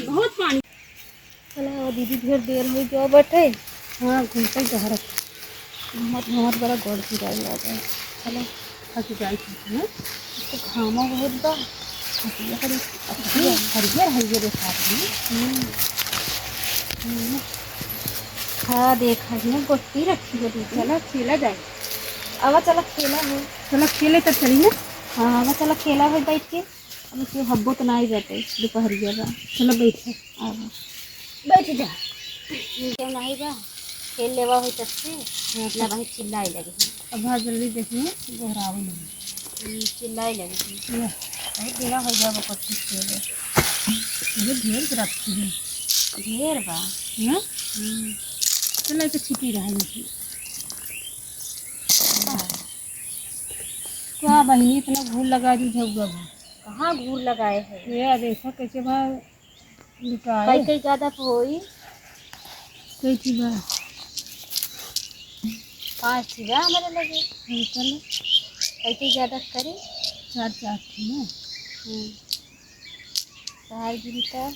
बहुत पानी। चलो दीदी ढेर देर हो गया बैठे। हाँ घूमते घर बहुत बड़ा गोड़ की जाए आ जाए। चलो हकी जाए तो घामा बहुत बा हरियर हरियर साथ में। हाँ देखा है गोटी रखी है दीदी। चलो खेला जाए। अब चलो खेला है। चलो खेले तब चली ना। हाँ अब चलो खेला है बैठ के। अब इसमें हब्बो तो नहीं जाते दोपहरिया बा। चलो बैठे अब बैठ जा क्यों नहीं बा खेल लेवा हो तबसे मतलब भाई चिल्लाई लगी। अब बहुत जल्दी देखिए दोहरावे नहीं चिल्लाई लगी बहुत दिना हो गया वो कुछ खेले ये ढेर के रखी है ढेर बा ना। चलो तो छिपी रहा है क्या बहनी इतना घूर लगा दी झुआ कहाँ घूर लगाए है ये देखा कैसे बा कई कई ज़्यादा होई कई थी बा 5 थी बा हमारे लगे। चलो कई कई ज़्यादा करे 4 थी ना। बाहर गिरी था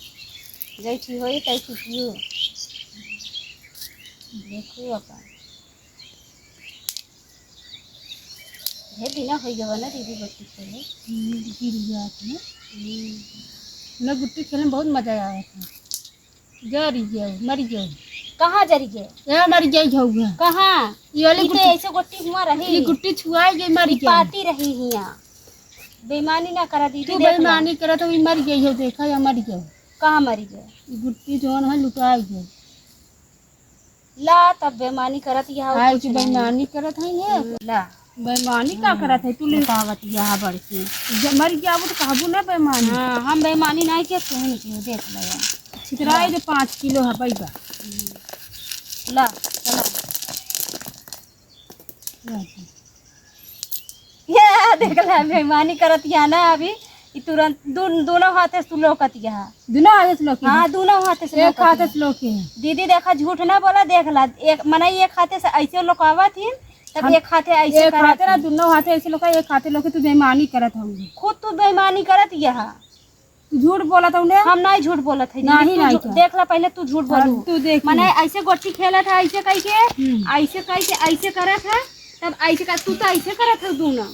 गई थी होई कई छुपियो देखो अपन ढेर दिना हो गया ना दीदी गुट्टी खेले गिर गया था ना गुट्टी खेलने में बहुत मजा आया था। जरी गया मर गया कहाँ जरी गए ये मर गई जाऊंगा कहाँ ये वाली गुट्टी ऐसे गुट्टी हुआ रही ये गुट्टी छुआ गई मर गई पाती रही हिया बेईमानी ना करा दीदी तू बेईमानी करा तो मर गई हो देखा या मर गया कहाँ मर गया ये गुट्टी जो है लुटा गई ला तब बेईमानी करत यहाँ कुछ बेईमानी करत है ये ला बेईमानी का करत है तू बतावत यहाँ बढ़ के जब मर गया वो तो कहबू ना बेईमानी। हाँ हम बेईमानी नहीं किया तू नहीं किया देख ले छितराई जो 5 किलो है पैसा ला चला ये देख ले बेईमानी करत यहाँ ना अभी तुरंत दोनों हाथे से लोकत यहाँ दोनों हाथे से लोके। हाँ दोनों हाथे से एक हाथे से लोके दीदी देखा झूठ ना बोला देख ला एक मना एक हाथे से ऐसे लोकावा थी तब एक हाथे ऐसे करत ना दोनों हाथे ऐसे लोका एक हाथे लोके तू बेईमानी करत होगी खुद तू बेईमानी करत यहाँ तू झूठ बोला था उन्हें हम नहीं झूठ बोला था नहीं देख ला पहले तू झूठ बोलू तू देख मना ऐसे गोटी खेला था ऐसे कह के ऐसे करा था तब ऐसे कर तू तो ऐसे करा था दोनों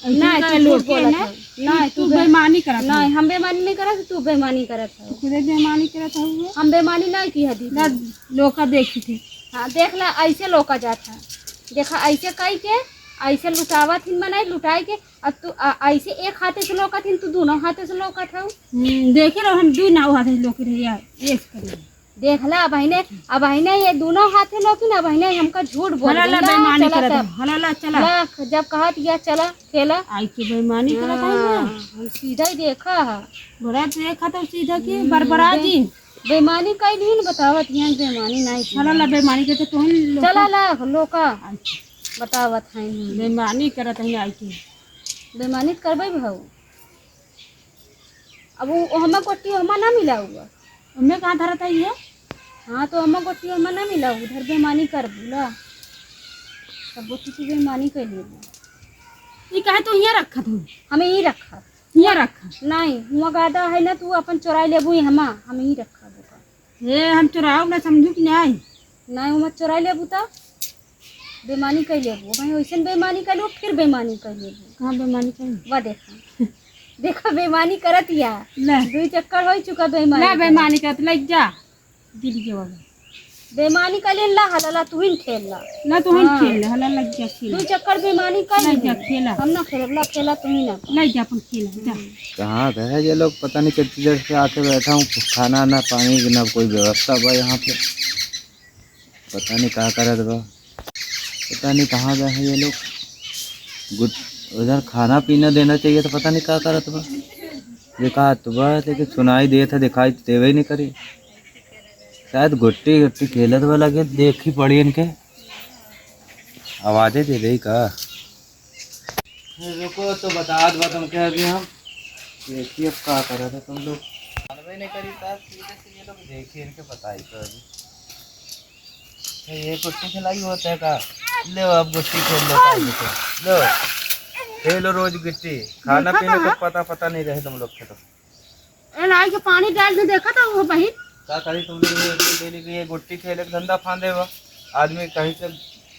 नहीं तू बेईमानी करा नहीं हम बेईमानी नहीं करा तू बेईमानी करा था खुद बेईमानी करा था हम बेईमानी नहीं की है दीदी लोका देखी थी। हाँ देख ला ऐसे लोका जाता देखा ऐसे कह के ऐसे लुटावा थी मनाई लुटाए के अब तू ऐसे एक हाथे से लोका थी तू दोनों हाथे से लोका था देखे रहो हम दोनों हाथे से लोके रहिए देख ला अब ये दोनों हाथे लोकी ना अब हमका झूठ बोला बेईमानी करत हला चला जब कहा दिया चला खेला आई के बेईमानी करत है हम सीधा ही देखा बड़ा देखा तो सीधा के बरबरा जी बेईमानी कैली न बतावत यहाँ बेईमानी नहीं हला बेईमानी करते तो चला ला लोका बतावत है बेईमानी करत है आई के बेईमानी करबे भाऊ अब वो हमें गोटी हमें ना मिला हुआ हमें कहाँ धरा था ये। हाँ तो हमें गोटी हमें ना मिला उधर बेईमानी कर बोला सब गोटी की बेईमानी कर लिए ये कहे तो यहाँ रखा था हमें यही रखा यहाँ रखा नहीं हुआ गादा है ना तू अपन चुराई लेबू हमें यही रखा ये हम चुराओ ना समझू कि नहीं मत चुराई लेबू तो बेईमानी कर लेबू भाई वैसे बेईमानी कर लो फिर बेईमानी कर लेबू कहाँ बेईमानी कर वाह देखा देखो बेईमानी करत या 2 चक्कर हो चुका बेईमानी ना बेईमानी करत लग जा दिल के वाला बेईमानी कर ले ला हला तू ही खेल ला ना तू ही खेल हला लग जा खेल 2 चक्कर बेईमानी कर ले जा खेला हम ना खेला खेला तू ही ना लग जा अपन खेला जा कहाँ गए ये लोग पता नहीं कितनी देर से आके बैठा हूँ खाना ना पानी की ना कोई व्यवस्था बा यहाँ पे पता नहीं कहाँ करत बा पता नहीं कहाँ गए हैं ये लोग उधर खाना पीना देना चाहिए तो पता नहीं क्या करत बा देखा तो बा लेकिन सुनाई दे था दिखाई देवे ही नहीं करी शायद गुट्टी खेलत बा लगे देखी पड़ी इनके आवाजें दे रही का रुको तो बता दो तुम क्या अभी हम देखिए अब क्या कर रहा था तुम लोग जानवे नहीं करी था सीधे से ये लोग देखिए इनके बताई तो अभी ये गुट्टी खिलाई होता है का लो अब गुट्टी खेल लो लो खेलो रोज गिट्टी खाना पीना का पता नहीं रहे तुम लोग के। तो नाई के पानी डाल के देखा था वो बहन क्या करी तुम लोग डेली के गुट्टी खेले धंधा फांदे हुआ आदमी कहीं से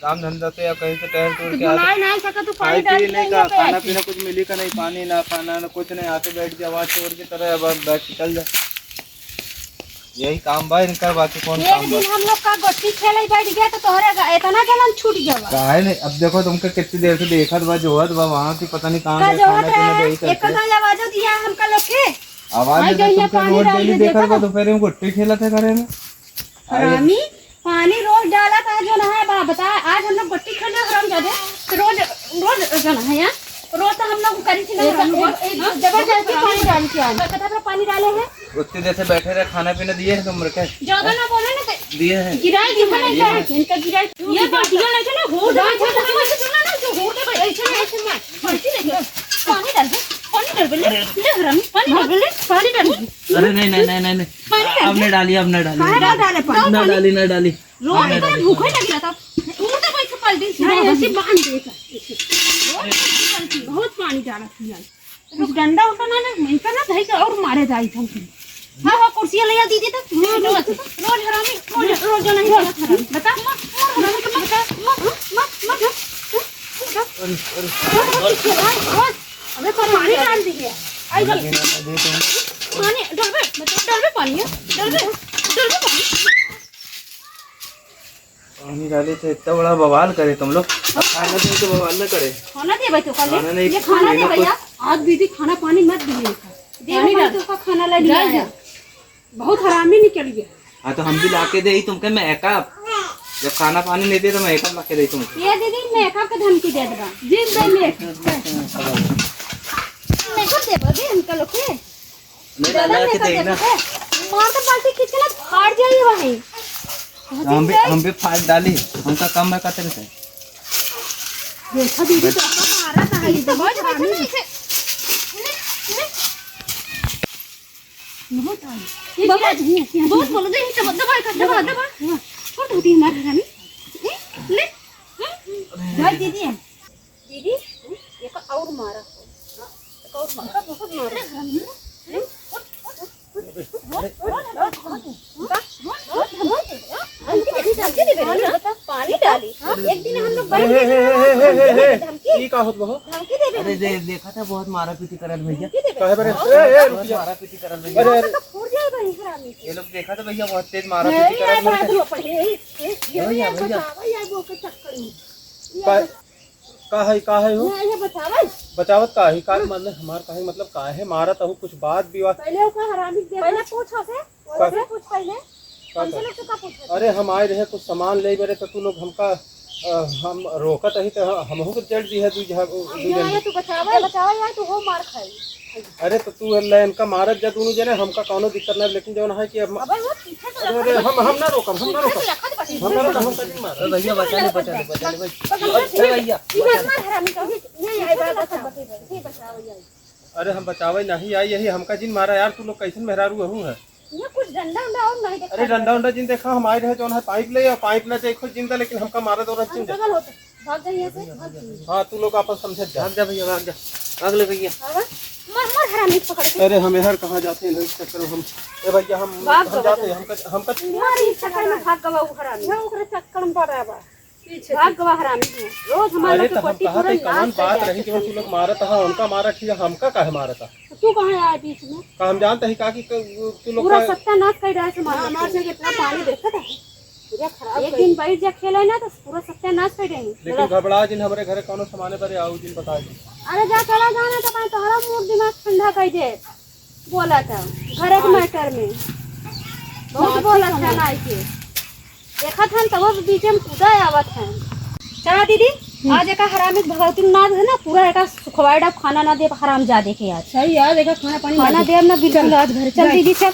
काम धंधा से या कहीं से टहल टूर के नहीं सका तो पानी डाल नहीं का खाना पीना कुछ मिली का नहीं, पानी ना खाना ना कुछ नहीं, आके बैठ के आवाज चोर की तरह बैठ के चल जाए, यही काम भाई इनका, बाकी कौन काम। एक दिन हम लोग का गोटी खेले बैठ गया तो तोहरे इतना जलन छूट गया काहे नहीं। अब देखो तुमको कितनी देर से देखा था जोहत बा वहां की पता नहीं कहां गए, खाना पीना वही करते आवाज दिया हमका लोग के आवाज तुमको रोज डेली देखा था दोपहर में गुट्टी खेला था घरे में हरामी पानी रोज डाला था जो ना है बता। आज हम लोग गुट्टी खेले हराम जादे रोज रोज जो ना है यार रोज तो हम लोग करी थी जबरदस्ती पानी डाल के आए कथा पानी डाले हैं उतनी देर से बैठे रहे, खाना पीना दिए है तुम रखे ज्यादा ना बोले ना दिए हैं गिराई दी मैंने क्या है इनका गिराई ये बाटियां लेके ना हो रहा है सुना ना जो हो के ऐसे में बाल्टी लेके पानी डाल दे ले हरामी पानी डाल। अरे नहीं हमने डाली ना डाली रोज इतना भूखा लग रहा था उड़ते पैसे पल दिन से ऐसे बांध देता बहुत पानी डाला था कुछ डंडा उठाना ना इनका ना धई के और मारे जाई था हां कुर्सियां ले दीदी तो रोज हरामी रोज नहीं बता हरामी अबे पानी डाल दिए आई पानी डाल पानी पानी डाले थे इतना बड़ा बवाल करे तुम लोग, खाना दे तो बवाल न करे। खाना दे भाई तो कल ये खाना दे भैया आज दीदी खाना पानी मत दिए पानी डाल तो खाना ला दिया बहुत हरामी निकल गया। हाँ तो हम भी लाके दे तुमके मैं एकाप जब खाना पानी नहीं दे तो मैं एकाप लाके दे तुमको। ये दीदी मैं एकाप के धमकी दे दूंगा जिन दे मैं को दे बदे इनका लोग के नहीं डाला के दे ना मार तो बाल्टी खींच के ना फाड़ जाइए वहीं हम भी फाड़ डाली हमका कम है का तेरे से देखो दीदी तो मारा था ये तो बहुत हरामी है बहुत बोलो दे तो दबा छोड़ दो दी मार हरामी ले भाई दीदी ये का और मारा बहुत मारा पानी डाली एक दिन हम लोग अरे देखा था बहुत मारा पीटी करल भैया मारा पीटी करल भैया ये लोग देखा था भैया बहुत तेज मारा पीटी करल का है हो बचावत का है का मतलब हमार का है मतलब का है मारत हो कुछ बात विवाद पहले का हरामी पहले पूछो से पूछ पहले हमसे लोग से का पूछो। अरे हम आए रहे कुछ सामान ले बरे तो तू लोग हमका हम रोकत ही तो हमहू के जड़ दी है तू बचावा यार तू हो मार खाई। अरे तो तू लाइन का मारत जा दोनों जने हमका कोनो दिक्कत ना, लेकिन जो है कि अरे हम ना रोकम हम ना रोकम हम कहीं मार भैया बचा ले भैया अरे हम बचावे नहीं आई यही हमका जिन मारा यार तू लोग कैसे मेहरारू रहू है ये कुछ डंडा उंडा और नहीं देखा। अरे डंडा उंडा जिन देखा हम आए रहे जो है पाइप ले या पाइप ना देखो जिंदा लेकिन हमका मारा तो रच्चू भाग जाइए से हां तू लोग आपस समझ जा भाग जा भैया भाग ले भैया मर हरामी पकड़ के। अरे हम इधर कहां जाते हैं इस चक्कर में हम ए भैया हम जाते हैं हमका मार इस चक्कर में भाग गवा हरामी है ओकरे चक्कर में पड़ा बा पीछे भाग गवा हरामी है रोज हमारे को पट्टी पूरा कौन बात रही कि तू लोग मारत हां उनका मारा ठीक है हमका काहे मारता तू कहां आया बीच में का हम जानते हैं का कि तू लोग पूरा सत्यानाश कर रहा है मार से कितना पानी देखा था पूरा खराब एक दिन बैठ जा खेले ना तो पूरा सत्यानाश कर देंगे। लेकिन घबरा जिन हमारे घरे कोनो सामान पर आओ जिन बता दे अरे जा चला जाना तो मैं तोहरा मूड दिमाग ठंडा कर दे बोला था घरे के मैटर में बहुत बोला था ना के देखा था तब तो बीच में कूदा आवत है। चला दीदी आज एक हरामी भगवती नाद है ना पूरा एक सुखवाड़ा खाना ना दे हराम जा देखे यार सही यार देखा खाना पानी खाना दे ना बिल्कुल आज घर चल दीदी चल